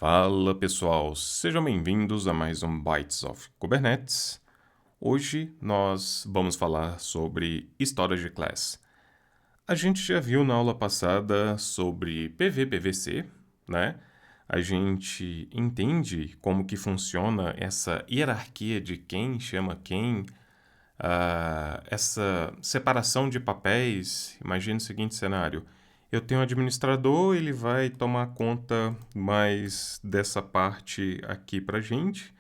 Fala pessoal, sejam bem-vindos a mais um Bytes of Kubernetes. Hoje nós vamos falar sobre Storage Class. A gente já viu na aula passada sobre PV/PVC, né? A gente entende como que funciona essa hierarquia de quem chama quem, essa separação de papéis. Imagine o seguinte cenário. Eu tenho um administrador, ele vai tomar conta mais dessa parte aqui para a gente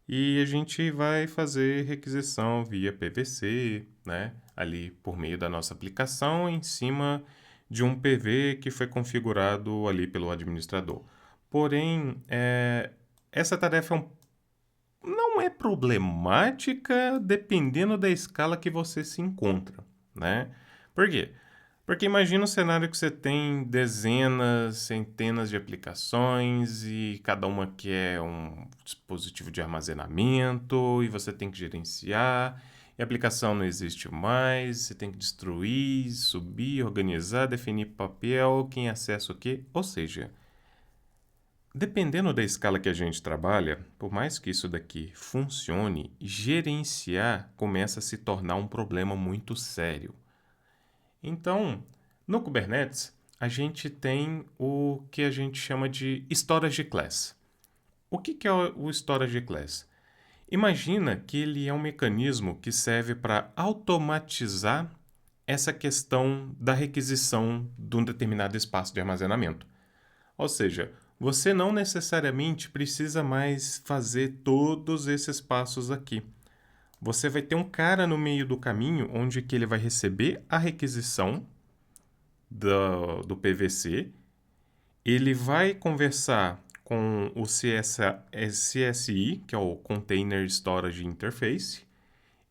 e a gente vai fazer requisição via PVC, né? Ali por meio da nossa aplicação em cima de um PV que foi configurado ali pelo administrador. Porém, essa tarefa não é problemática dependendo da escala que você se encontra, né? Por quê? Porque imagina um cenário que você tem dezenas, centenas de aplicações e cada uma quer um dispositivo de armazenamento e você tem que gerenciar e a aplicação não existe mais, você tem que destruir, subir, organizar, definir papel, quem acessa o quê, ou seja, dependendo da escala que a gente trabalha, por mais que isso daqui funcione, gerenciar começa a se tornar um problema muito sério. Então, no Kubernetes, a gente tem o que a gente chama de Storage Class. O que é o Storage Class? Imagina que ele é um mecanismo que serve para automatizar essa questão da requisição de um determinado espaço de armazenamento. Ou seja, você não necessariamente precisa mais fazer todos esses passos aqui. Você vai ter um cara no meio do caminho onde que ele vai receber a requisição do PVC, ele vai conversar com o CSI, que é o Container Storage Interface.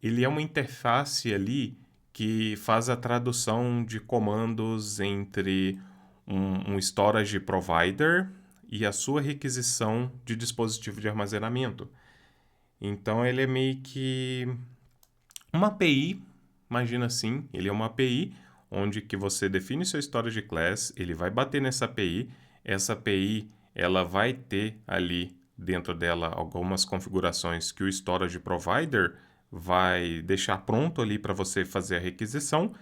Ele é uma interface ali que faz a tradução de comandos entre um storage provider e a sua requisição de dispositivo de armazenamento. Então ele é meio que uma API, imagina assim, ele é uma API onde que você define seu storage class, ele vai bater nessa API, essa API ela vai ter ali dentro dela algumas configurações que o storage provider vai deixar pronto ali para você fazer a requisição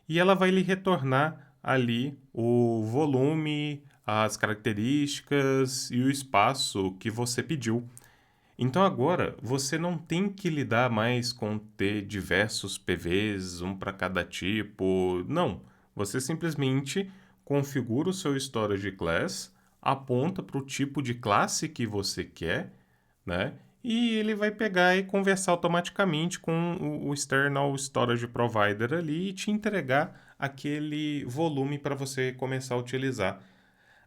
e ela vai lhe retornar ali o volume, as características e o espaço que você pediu. Então agora você não tem que lidar mais com ter diversos PVs, um para cada tipo. Não. Você simplesmente configura o seu storage class, aponta para o tipo de classe que você quer, né? E ele vai pegar e conversar automaticamente com o external storage provider ali e te entregar aquele volume para você começar a utilizar.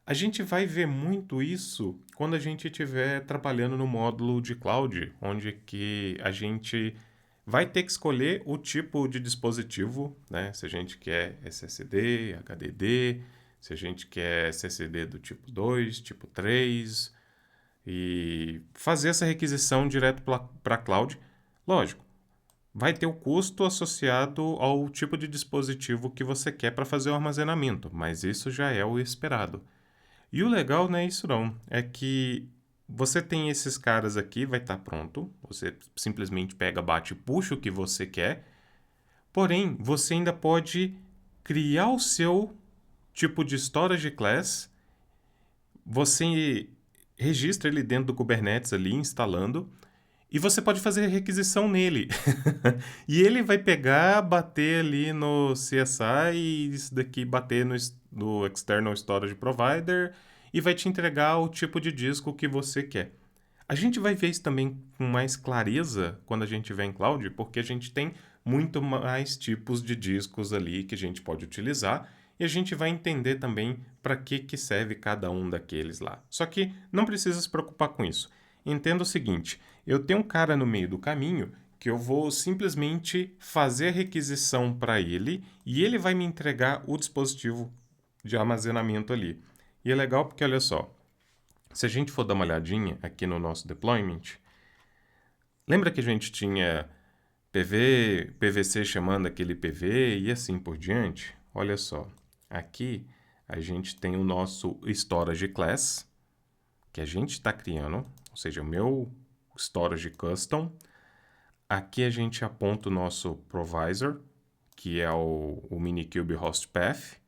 A gente vai ver muito isso quando a gente estiver trabalhando no módulo de cloud, onde que a gente vai ter que escolher o tipo de dispositivo, né? Se a gente quer SSD, HDD, se a gente quer SSD do tipo 2, tipo 3, e fazer essa requisição direto para a cloud. Lógico, vai ter o custo associado ao tipo de dispositivo que você quer para fazer o armazenamento, mas isso já é o esperado. E o legal não é isso não, é que você tem esses caras aqui, vai estar pronto, você simplesmente pega, bate e puxa o que você quer, porém, você ainda pode criar o seu tipo de storage class, você registra ele dentro do Kubernetes ali, instalando, e você pode fazer requisição nele. E ele vai pegar, bater ali no CSI e isso daqui bater no External Storage Provider e vai te entregar o tipo de disco que você quer. A gente vai ver isso também com mais clareza quando a gente estiver em cloud, porque a gente tem muito mais tipos de discos ali que a gente pode utilizar e a gente vai entender também para que serve cada um daqueles lá. Só que não precisa se preocupar com isso. Entenda o seguinte, eu tenho um cara no meio do caminho que eu vou simplesmente fazer a requisição para ele e ele vai me entregar o dispositivo de armazenamento ali. E é legal porque, olha só, se a gente for dar uma olhadinha aqui no nosso deployment, lembra que a gente tinha PV, PVC chamando aquele PV e assim por diante? Olha só, aqui a gente tem o nosso storage class, que a gente está criando, ou seja, o meu storage custom. Aqui a gente aponta o nosso provisor, que é o Minikube Host Path.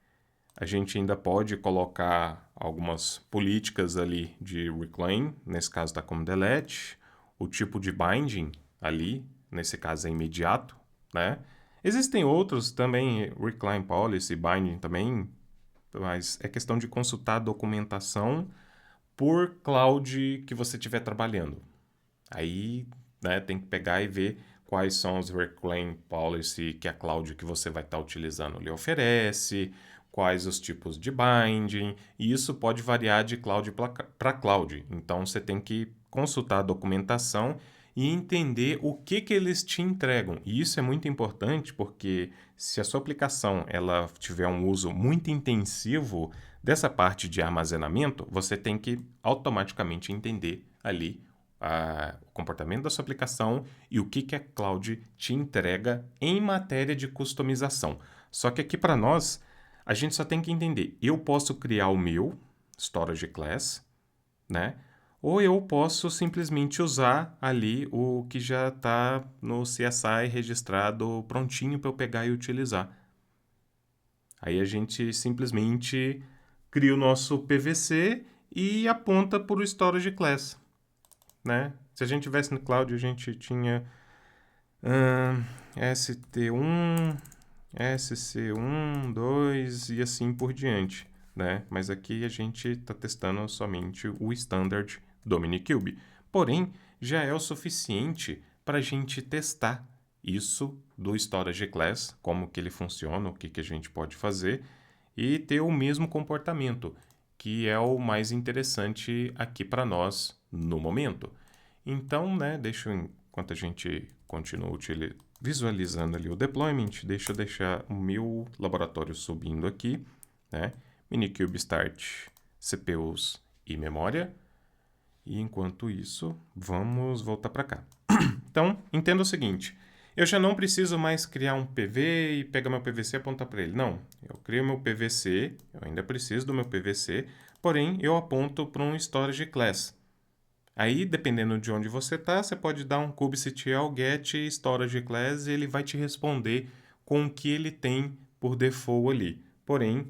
A gente ainda pode colocar algumas políticas ali de reclaim, nesse caso está como delete, o tipo de binding ali, nesse caso é imediato, né? Existem outros também, reclaim policy, binding também, mas é questão de consultar a documentação por cloud que você estiver trabalhando. Aí, né, tem que pegar e ver quais são os reclaim policy que a cloud que você vai estar utilizando lhe oferece, quais os tipos de binding, e isso pode variar de cloud para cloud. Então, você tem que consultar a documentação e entender o que eles te entregam. E isso é muito importante porque se a sua aplicação ela tiver um uso muito intensivo dessa parte de armazenamento, você tem que automaticamente entender ali o comportamento da sua aplicação e o que a cloud te entrega em matéria de customização. Só que aqui para nós, a gente só tem que entender, eu posso criar o meu storage class, né? Ou eu posso simplesmente usar ali o que já está no CSI registrado prontinho para eu pegar e utilizar. Aí a gente simplesmente cria o nosso PVC e aponta para o storage class, né? Se a gente tivesse no cloud, a gente tinha ST1, SC1, 2 e assim por diante, né? Mas aqui a gente está testando somente o standard do Minikube. Porém, já é o suficiente para a gente testar isso do storage class, como que ele funciona, o que a gente pode fazer e ter o mesmo comportamento, que é o mais interessante aqui para nós no momento. Então, né, enquanto a gente continua visualizando ali o deployment, deixa eu deixar o meu laboratório subindo aqui, né? Minikube Start, CPUs e memória. E enquanto isso, vamos voltar para cá. Então, entenda o seguinte, eu já não preciso mais criar um PV e pegar meu PVC e apontar para ele. Não, eu crio meu PVC, eu ainda preciso do meu PVC, porém eu aponto para um storage class. Aí, dependendo de onde você está, você pode dar um kubectl get storage class e ele vai te responder com o que ele tem por default ali. Porém,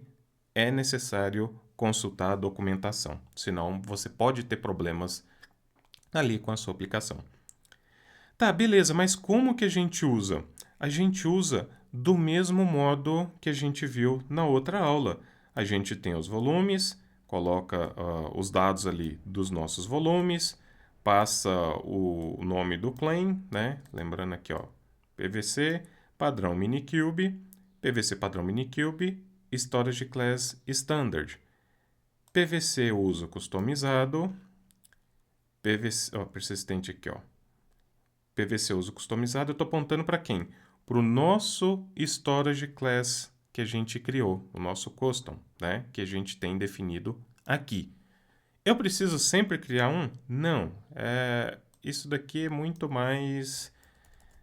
é necessário consultar a documentação, senão você pode ter problemas ali com a sua aplicação. Tá, beleza, mas como que a gente usa? A gente usa do mesmo modo que a gente viu na outra aula. A gente tem os volumes, coloca os dados ali dos nossos volumes, passa o nome do claim, né? Lembrando aqui, ó, PVC, padrão Minikube, PVC padrão Minikube, storage class standard. PVC uso customizado, PVC, ó, persistente aqui, ó. PVC uso customizado, eu estou apontando para quem? Para o nosso storage class que a gente criou, o nosso custom, né? Que a gente tem definido aqui. Eu preciso sempre criar um? Não. Isso daqui é muito mais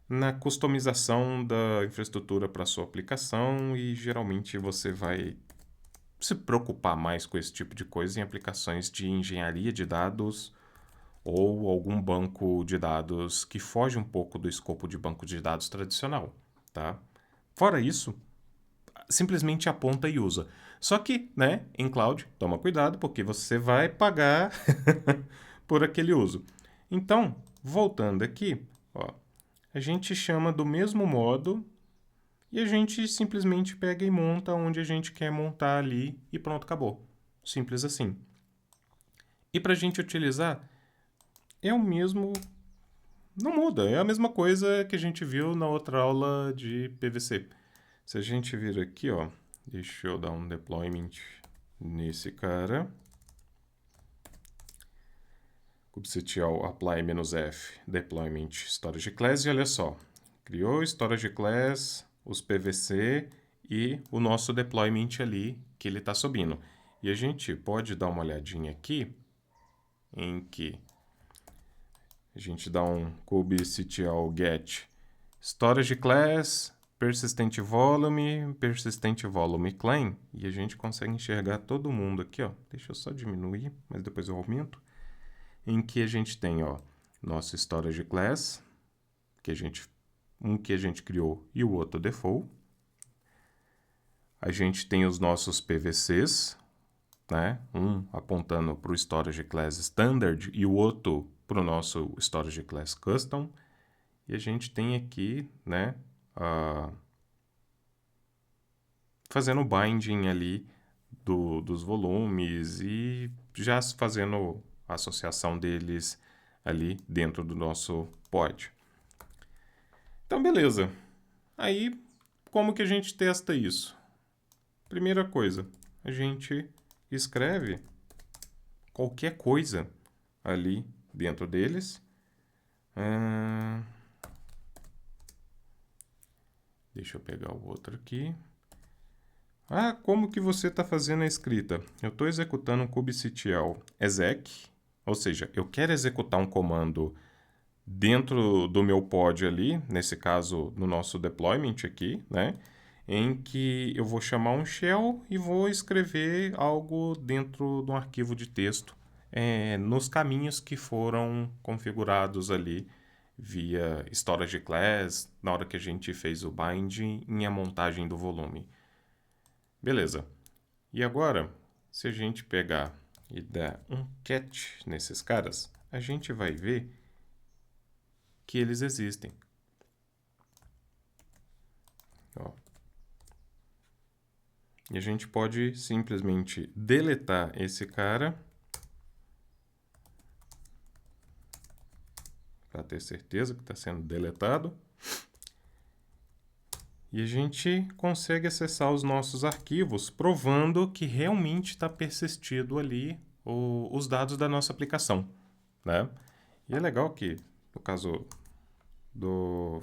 na customização da infraestrutura para a sua aplicação e geralmente você vai se preocupar mais com esse tipo de coisa em aplicações de engenharia de dados ou algum banco de dados que foge um pouco do escopo de banco de dados tradicional, tá? Fora isso, simplesmente aponta e usa. Só que, né, em cloud, toma cuidado porque você vai pagar por aquele uso. Então, voltando aqui, ó, a gente chama do mesmo modo e a gente simplesmente pega e monta onde a gente quer montar ali e pronto, acabou. Simples assim. E para a gente utilizar, é o mesmo. Não muda, é a mesma coisa que a gente viu na outra aula de PVC. Se a gente vir aqui, ó, deixa eu dar um deployment nesse cara. kubectl apply-f deployment storage class e olha só, criou storage class, os PVC e o nosso deployment ali que ele está subindo. E a gente pode dar uma olhadinha aqui em que a gente dá um kubectl get storage class, persistent volume claim, e a gente consegue enxergar todo mundo aqui, ó. Deixa eu só diminuir, mas depois eu aumento. em que a gente tem, ó, nosso storage class, um que a gente criou e o outro default. A gente tem os nossos PVCs, né? Um apontando para o storage class standard e o outro para o nosso storage class custom. E a gente tem aqui, né, fazendo o binding ali dos volumes e já fazendo a associação deles ali dentro do nosso pod. Então, beleza. Aí, como que a gente testa isso? Primeira coisa, a gente escreve qualquer coisa ali dentro deles. Deixa eu pegar o outro aqui. Como que você está fazendo a escrita? Eu estou executando um kubectl exec, ou seja, eu quero executar um comando dentro do meu pod ali, nesse caso no nosso deployment aqui, né? Em que eu vou chamar um shell e vou escrever algo dentro de um arquivo de texto nos caminhos que foram configurados ali via storage class, na hora que a gente fez o binding e a montagem do volume. Beleza. E agora, se a gente pegar e dar um catch nesses caras, a gente vai ver que eles existem. Ó. E a gente pode simplesmente deletar esse cara para ter certeza que está sendo deletado. E a gente consegue acessar os nossos arquivos, provando que realmente está persistido ali os dados da nossa aplicação, né? E é legal que, no caso do...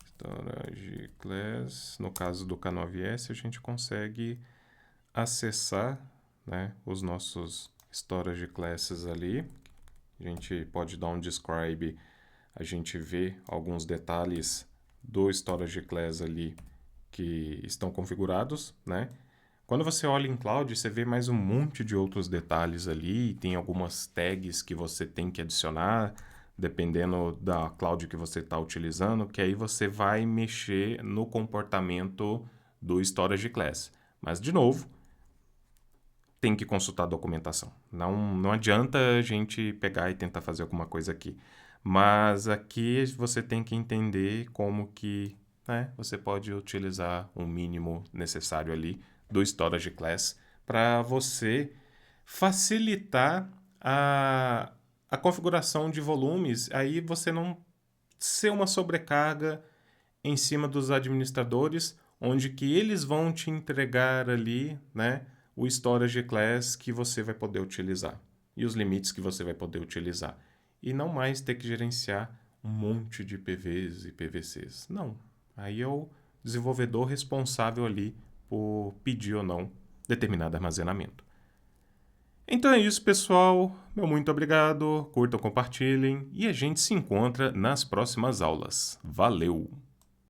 Storage Class, no caso do K9S, a gente consegue acessar, né, os nossos Storage Classes ali. A gente pode dar um describe, a gente vê alguns detalhes do Storage Class ali que estão configurados, né? Quando você olha em Cloud, você vê mais um monte de outros detalhes ali, tem algumas tags que você tem que adicionar, dependendo da cloud que você está utilizando, que aí você vai mexer no comportamento do Storage Class. Mas, de novo, tem que consultar a documentação. Não adianta a gente pegar e tentar fazer alguma coisa aqui. Mas aqui você tem que entender como que, né, você pode utilizar o mínimo necessário ali do Storage Class para você facilitar a configuração de volumes. Aí você não ser uma sobrecarga em cima dos administradores, onde que eles vão te entregar ali, né, o storage class que você vai poder utilizar e os limites que você vai poder utilizar. E não mais ter que gerenciar um monte de PVs e PVCs. Não. Aí é o desenvolvedor responsável ali por pedir ou não determinado armazenamento. Então é isso, pessoal. Meu muito obrigado. Curtam, compartilhem e a gente se encontra nas próximas aulas. Valeu!